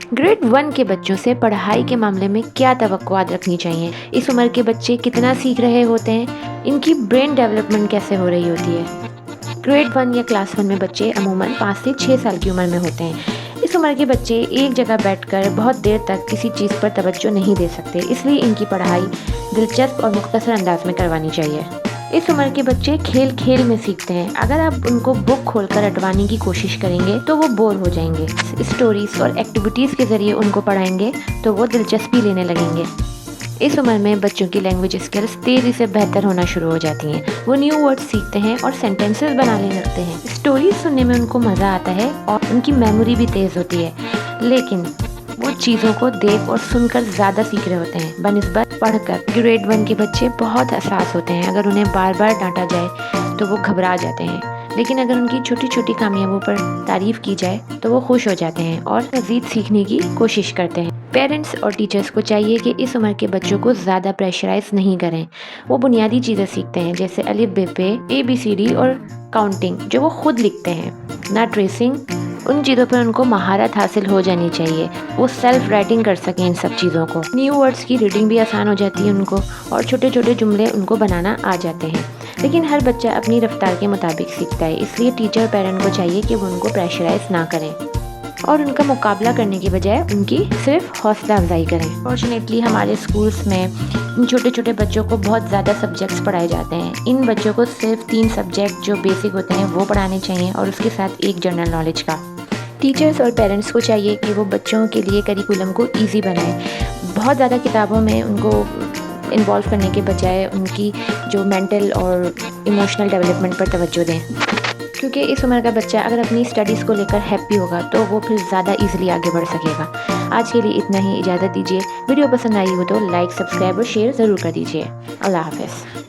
Grade 1 के बच्चों से पढ़ाई के मामले में क्या तवक्कुआत रखनी चाहिए? इस उम्र के बच्चे कितना सीख रहे होते हैं? इनकी ब्रेन डेवलपमेंट कैसे हो रही होती है? ग्रेड 1 या क्लास 1 में बच्चे अमूमन 5 से 6 साल की उम्र में होते हैं। इस उम्र के बच्चे एक जगह बैठकर बहुत देर तक किसी चीज़ पर तवज्जो नहीं दे सकते, इसलिए इनकी पढ़ाई दिलचस्प और मुख्तसर अंदाज में करवानी चाहिए। इस उम्र के बच्चे खेल खेल में सीखते हैं। अगर आप उनको बुक खोलकर रटवाने की कोशिश करेंगे तो वो बोर हो जाएंगे। स्टोरीज और एक्टिविटीज़ के ज़रिए उनको पढ़ाएंगे तो वो दिलचस्पी लेने लगेंगे। इस उम्र में बच्चों की लैंग्वेज स्किल्स तेज़ी से बेहतर होना शुरू हो जाती हैं। वो न्यू वर्ड्स सीखते हैं और सेंटेंसेस बनाने लगते हैं। स्टोरीज सुनने में उनको मज़ा आता है और उनकी मेमोरी भी तेज़ होती है, लेकिन वो चीज़ों को देख और सुनकर ज़्यादा सीख रहे होते हैं बनिस्बत पढ़कर। ग्रेड 1 के बच्चे बहुत हसास होते हैं। अगर उन्हें बार बार डांटा जाए तो वो घबरा जाते हैं, लेकिन अगर उनकी छोटी छोटी कामयाबियों पर तारीफ़ की जाए तो वो खुश हो जाते हैं और मज़ीद सीखने की कोशिश करते हैं। पेरेंट्स और टीचर्स को चाहिए कि इस उम्र के बच्चों को ज़्यादा प्रेशराइज नहीं करें। वो बुनियादी चीज़ें सीखते हैं, जैसे अलिफ बे पे, ABCD और काउंटिंग, जो वो खुद लिखते हैं, ना ट्रेसिंग। उन चीज़ों पर उनको महारत हासिल हो जानी चाहिए। वो सेल्फ राइटिंग कर सकें इन सब चीज़ों को। न्यू वर्ड्स की रीडिंग भी आसान हो जाती है उनको, और छोटे छोटे जुमले उनको बनाना आ जाते हैं। लेकिन हर बच्चा अपनी रफ्तार के मुताबिक सीखता है, इसलिए टीचर और पेरेंट को चाहिए कि वो उनको प्रेशराइज ना करें और उनका मुकाबला करने की बजाय उनकी सिर्फ हौसला अफजाई करें। फॉर्चुनेटली हमारे स्कूल्स में इन छोटे छोटे बच्चों को बहुत ज़्यादा सब्जेक्ट्स पढ़ाए जाते हैं। इन बच्चों को सिर्फ 3 सब्जेक्ट जो बेसिक होते हैं वो पढ़ाने चाहिए, और उसके साथ एक जनरल नॉलेज का। टीचर्स और पेरेंट्स को चाहिए कि वो बच्चों के लिए करिकुलम को ईजी बनाएं। बहुत ज़्यादा किताबों में उनको इन्वॉल्व करने के बजाय उनकी जो मेंटल और इमोशनल डेवलपमेंट पर तवज्जो दें, क्योंकि इस उम्र का बच्चा अगर अपनी स्टडीज़ को लेकर हैप्पी होगा तो वो फिर ज़्यादा इजीली आगे बढ़ सकेगा। आज के लिए इतना ही, इजाज़त दीजिए। वीडियो पसंद आई हो तो लाइक, सब्सक्राइब और शेयर ज़रूर कर दीजिए। अल्लाह हाफ़िज़।